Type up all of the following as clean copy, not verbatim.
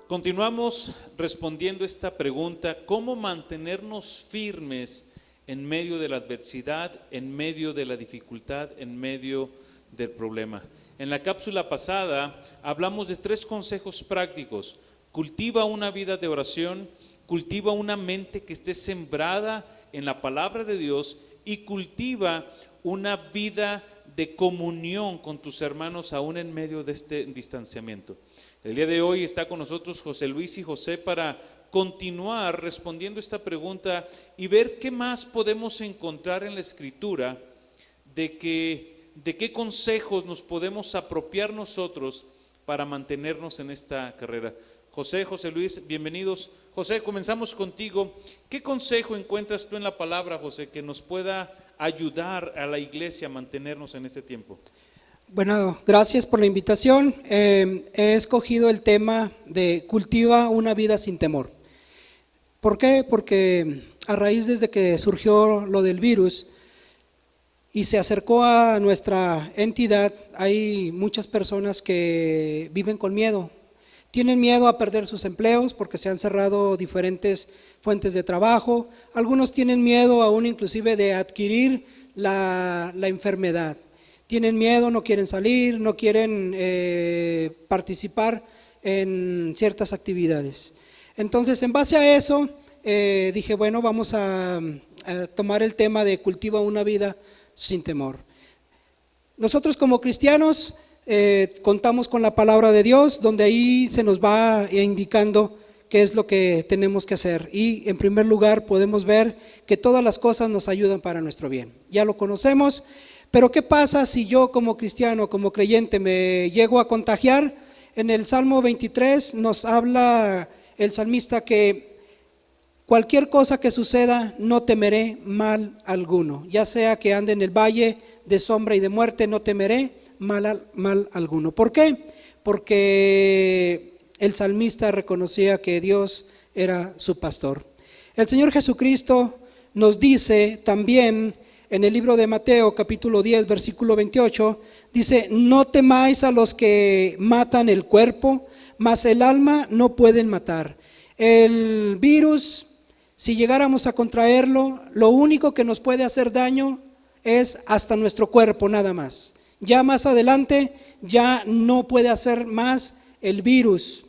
Continuamos respondiendo esta pregunta: ¿cómo mantenernos firmes en medio de la adversidad, en medio de la dificultad, en medio del problema? En la cápsula pasada hablamos de 3 consejos prácticos. Cultiva una vida de oración, cultiva una mente que esté sembrada en la palabra de Dios y cultiva una vida de comunión con tus hermanos aún en medio de este distanciamiento. El día de hoy está con nosotros José Luis y José para continuar respondiendo esta pregunta y ver qué más podemos encontrar en la Escritura de qué consejos nos podemos apropiar nosotros para mantenernos en esta carrera. José Luis, bienvenidos. José, comenzamos contigo. ¿Qué consejo encuentras tú en la palabra, José, que nos pueda ayudar a la iglesia a mantenernos en este tiempo? Bueno, gracias por la invitación. He escogido el tema de cultiva una vida sin temor. ¿Por qué? Porque a raíz desde que surgió lo del virus y se acercó a nuestra entidad, hay muchas personas que viven con miedo. Tienen miedo a perder sus empleos porque se han cerrado diferentes fuentes de trabajo. Algunos tienen miedo aún inclusive de adquirir la enfermedad. Tienen miedo, no quieren salir, no quieren participar en ciertas actividades. Entonces, en base a eso, dije, bueno, vamos a tomar el tema de cultiva una vida sin temor. Nosotros como cristianos contamos con la palabra de Dios, donde ahí se nos va indicando qué es lo que tenemos que hacer. Y en primer lugar podemos ver que todas las cosas nos ayudan para nuestro bien. Ya lo conocemos. Pero ¿qué pasa si yo como cristiano, como creyente, me llego a contagiar? En el Salmo 23 nos habla el salmista que cualquier cosa que suceda no temeré mal alguno, ya sea que ande en el valle de sombra y de muerte, no temeré mal alguno. ¿Por qué? Porque el salmista reconocía que Dios era su pastor. El Señor Jesucristo nos dice también en el libro de Mateo capítulo 10 versículo 28, dice: no temáis a los que matan el cuerpo, mas el alma no pueden matar. El virus, si llegáramos a contraerlo, lo único que nos puede hacer daño es hasta nuestro cuerpo nada más. Ya más adelante ya no puede hacer más el virus.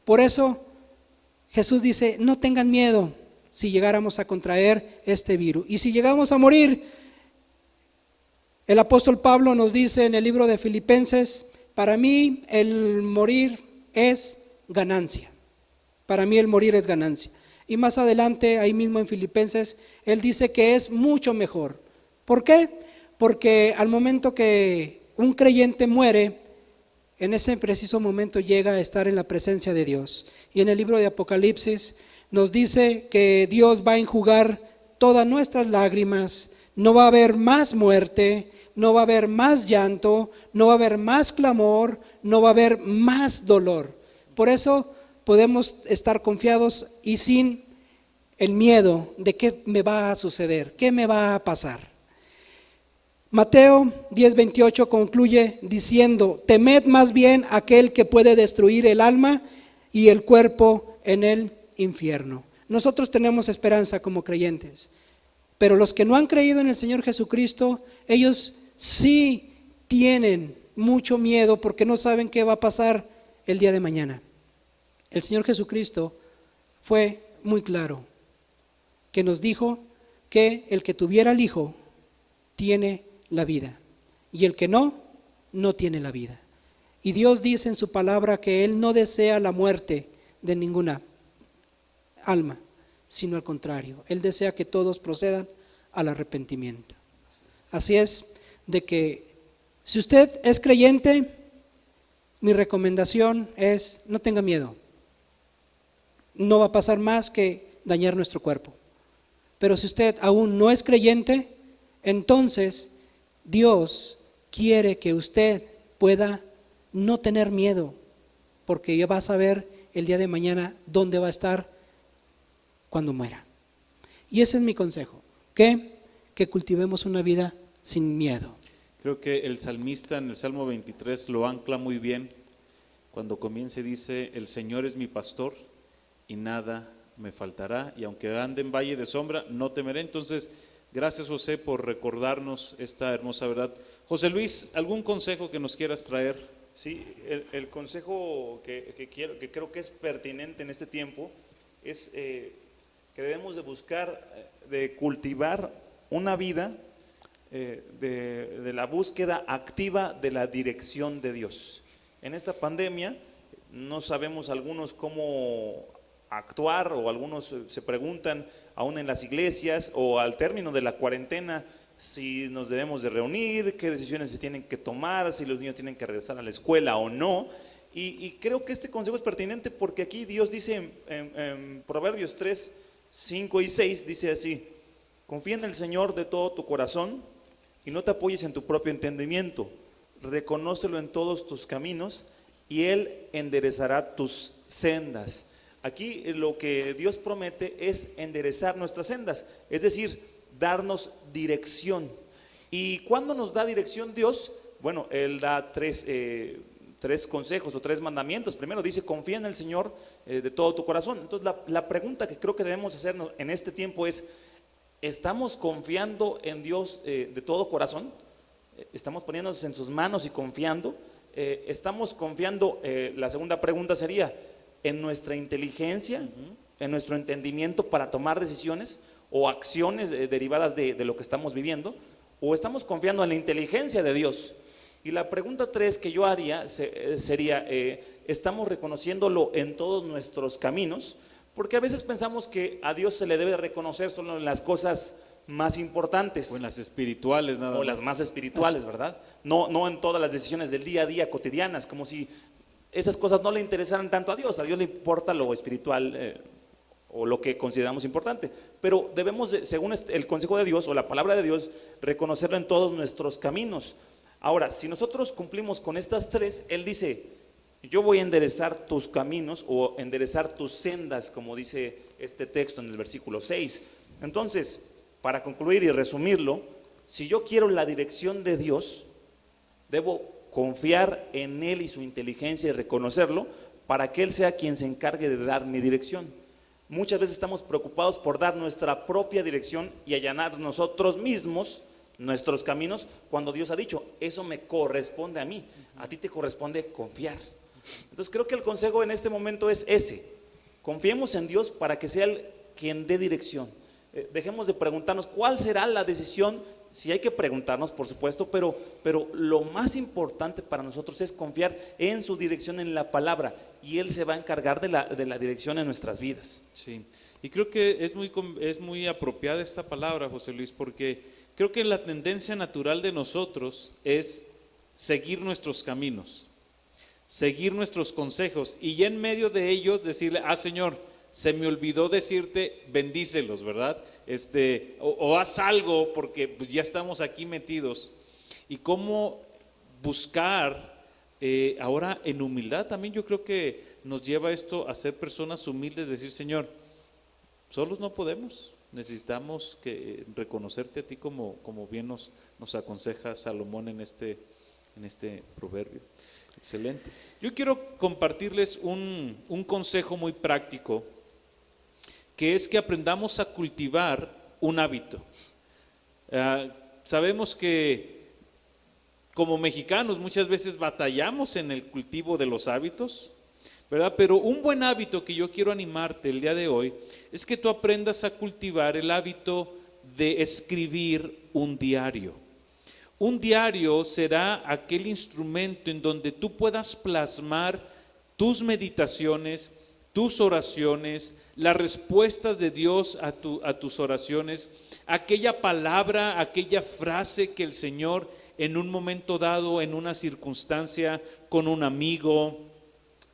Por eso Jesús dice: no tengan miedo si llegáramos a contraer este virus. Y si llegamos a morir, el apóstol Pablo nos dice en el libro de Filipenses: para mí el morir es ganancia. Para mí el morir es ganancia. Y más adelante, ahí mismo en Filipenses, él dice que es mucho mejor. ¿Por qué? Porque al momento que un creyente muere, en ese preciso momento llega a estar en la presencia de Dios. Y en el libro de Apocalipsis nos dice que Dios va a enjugar todas nuestras lágrimas. No va a haber más muerte, no va a haber más llanto, no va a haber más clamor, no va a haber más dolor. Por eso podemos estar confiados y sin el miedo de qué me va a suceder, qué me va a pasar. Mateo 10:28 concluye diciendo: temed más bien aquel que puede destruir el alma y el cuerpo en el infierno. Nosotros tenemos esperanza como creyentes. Pero los que no han creído en el Señor Jesucristo, ellos sí tienen mucho miedo porque no saben qué va a pasar el día de mañana. El Señor Jesucristo fue muy claro, que nos dijo que el que tuviera el Hijo tiene la vida, y el que no tiene la vida. Y Dios dice en su palabra que Él no desea la muerte de ninguna alma, sino al contrario, Él desea que todos procedan al arrepentimiento. Así es, de que si usted es creyente, mi recomendación es: no tenga miedo. No va a pasar más que dañar nuestro cuerpo. Pero si usted aún no es creyente, entonces Dios quiere que usted pueda no tener miedo, porque ya va a saber el día de mañana dónde va a estar cuando muera. Y ese es mi consejo, que cultivemos una vida sin miedo. Creo que el salmista en el Salmo 23 lo ancla muy bien. Cuando comienza dice, el Señor es mi pastor y nada me faltará, y aunque ande en valle de sombra, no temeré. Entonces, gracias José por recordarnos esta hermosa verdad. José Luis, ¿algún consejo que nos quieras traer? Sí, el consejo que creo que es pertinente en este tiempo es que debemos de buscar, de cultivar una vida de la búsqueda activa de la dirección de Dios. En esta pandemia no sabemos algunos cómo actuar, o algunos se preguntan aún en las iglesias o al término de la cuarentena si nos debemos de reunir, qué decisiones se tienen que tomar, si los niños tienen que regresar a la escuela o no. Y creo que este consejo es pertinente porque aquí Dios dice en Proverbios 3, 5 y 6, dice así: confía en el Señor de todo tu corazón y no te apoyes en tu propio entendimiento, reconócelo en todos tus caminos y Él enderezará tus sendas. Aquí lo que Dios promete es enderezar nuestras sendas, es decir, darnos dirección. ¿Y cuándo nos da dirección Dios? Bueno, Él da tres consejos o tres mandamientos. Primero dice, confía en el Señor de todo tu corazón. Entonces la pregunta que creo que debemos hacernos en este tiempo es, ¿estamos confiando en Dios de todo corazón? ¿Estamos poniéndonos en sus manos y confiando? ¿Estamos confiando? La segunda pregunta sería, ¿en nuestra inteligencia, en nuestro entendimiento para tomar decisiones o acciones derivadas de lo que estamos viviendo? ¿O estamos confiando en la inteligencia de Dios? Y la pregunta 3 que yo haría sería, ¿estamos reconociéndolo en todos nuestros caminos? Porque a veces pensamos que a Dios se le debe reconocer solo en las cosas más importantes. O en las espirituales nada más. O las más espirituales, ¿verdad? No en todas las decisiones del día a día cotidianas, como si esas cosas no le interesaran tanto a Dios le importa lo espiritual o lo que consideramos importante. Pero debemos, según el consejo de Dios o la palabra de Dios, reconocerlo en todos nuestros caminos. Ahora, si nosotros cumplimos con estas tres, Él dice, yo voy a enderezar tus caminos o enderezar tus sendas, como dice este texto en el versículo 6. Entonces, para concluir y resumirlo, si yo quiero la dirección de Dios, debo confiar en Él y su inteligencia y reconocerlo para que Él sea quien se encargue de dar mi dirección. Muchas veces estamos preocupados por dar nuestra propia dirección y allanar nosotros mismos nuestros caminos, cuando Dios ha dicho, eso me corresponde a mí, a ti te corresponde confiar. Entonces creo que el consejo en este momento es ese: confiemos en Dios para que sea Él quien dé dirección. Dejemos de preguntarnos cuál será la decisión. Sí hay que preguntarnos, por supuesto, pero lo más importante para nosotros es confiar en su dirección en la palabra, y Él se va a encargar de la dirección en nuestras vidas. Sí, y creo que es muy apropiada esta palabra, José Luis, porque creo que la tendencia natural de nosotros es seguir nuestros caminos, seguir nuestros consejos, y ya en medio de ellos decirle, Señor, se me olvidó decirte, bendícelos, ¿verdad? O haz algo porque pues ya estamos aquí metidos. Y cómo buscar ahora en humildad también, yo creo que nos lleva esto a ser personas humildes, decir, Señor, solos no podemos, necesitamos reconocerte a ti como bien nos aconseja Salomón en este proverbio. Excelente. Yo quiero compartirles un consejo muy práctico, que es que aprendamos a cultivar un hábito. Sabemos que como mexicanos muchas veces batallamos en el cultivo de los hábitos, ¿verdad? Pero un buen hábito que yo quiero animarte el día de hoy es que tú aprendas a cultivar el hábito de escribir un diario. Un diario será aquel instrumento en donde tú puedas plasmar tus meditaciones, tus oraciones, las respuestas de Dios a tus oraciones, aquella palabra, aquella frase que el Señor en un momento dado, en una circunstancia, con un amigo,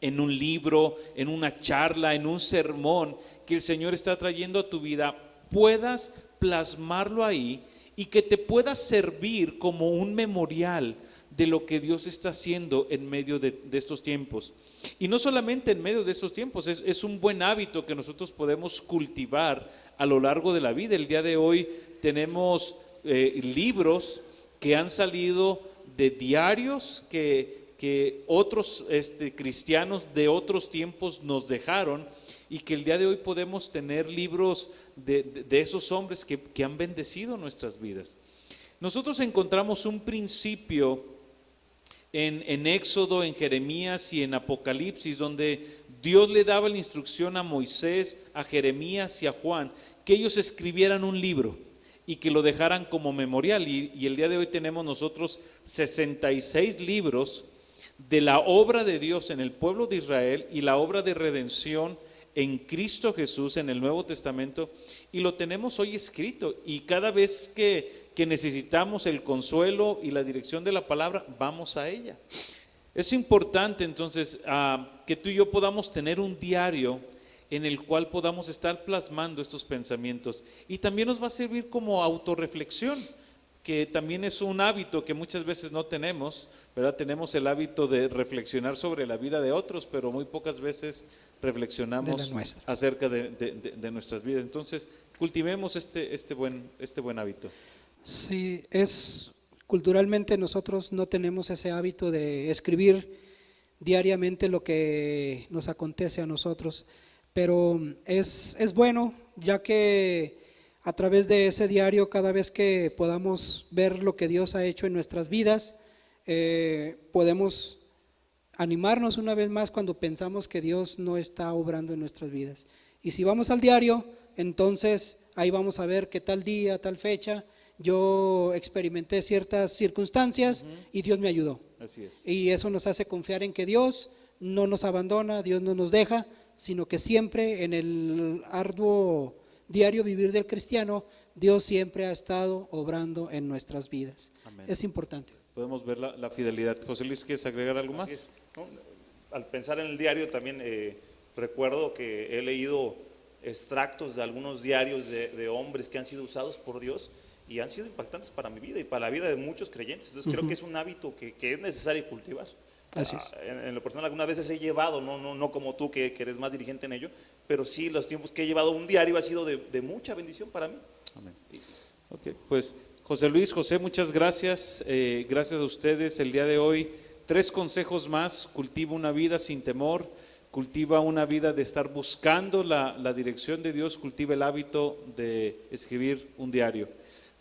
en un libro, en una charla, en un sermón que el Señor está trayendo a tu vida, puedas plasmarlo ahí y que te pueda servir como un memorial de lo que Dios está haciendo en medio de estos tiempos. Y no solamente en medio de estos tiempos, es un buen hábito que nosotros podemos cultivar a lo largo de la vida. El día de hoy tenemos libros que han salido de diarios que que otros cristianos de otros tiempos nos dejaron y que el día de hoy podemos tener libros de esos hombres que han bendecido nuestras vidas. Nosotros encontramos un principio en Éxodo, en Jeremías y en Apocalipsis, donde Dios le daba la instrucción a Moisés, a Jeremías y a Juan, que ellos escribieran un libro y que lo dejaran como memorial. Y el día de hoy tenemos nosotros 66 libros de la obra de Dios en el pueblo de Israel y la obra de redención en Cristo Jesús en el Nuevo Testamento, y lo tenemos hoy escrito, y cada vez que necesitamos el consuelo y la dirección de la palabra, vamos a ella. Es importante entonces que tú y yo podamos tener un diario en el cual podamos estar plasmando estos pensamientos, y también nos va a servir como autorreflexión, que también es un hábito que muchas veces no tenemos, ¿verdad? Tenemos el hábito de reflexionar sobre la vida de otros, pero muy pocas veces reflexionamos acerca de nuestras vidas. Entonces, cultivemos este buen hábito. Sí, culturalmente nosotros no tenemos ese hábito de escribir diariamente lo que nos acontece a nosotros, pero es bueno, ya que a través de ese diario, cada vez que podamos ver lo que Dios ha hecho en nuestras vidas, podemos animarnos una vez más cuando pensamos que Dios no está obrando en nuestras vidas. Y si vamos al diario, entonces ahí vamos a ver que tal día, tal fecha, yo experimenté ciertas circunstancias y Dios me ayudó. Así es. Y eso nos hace confiar en que Dios no nos abandona, Dios no nos deja, sino que siempre en el arduo diario vivir del cristiano, Dios siempre ha estado obrando en nuestras vidas. Amén. Es importante. Podemos ver la fidelidad. José Luis, ¿quieres agregar algo más? Así es, ¿no? Al pensar en el diario también recuerdo que he leído extractos de algunos diarios de hombres que han sido usados por Dios y han sido impactantes para mi vida y para la vida de muchos creyentes. Entonces creo que es un hábito que es necesario cultivar. Así es. En lo personal algunas veces he llevado, no como tú que eres más dirigente en ello, pero sí los tiempos que he llevado un diario ha sido de mucha bendición para mí. Amén. Ok, pues José Luis, José, muchas gracias. Gracias a ustedes el día de hoy. 3 consejos más: cultiva una vida sin temor, cultiva una vida de estar buscando la dirección de Dios, cultiva el hábito de escribir un diario.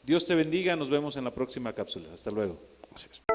Dios te bendiga, nos vemos en la próxima cápsula. Hasta luego. Así es.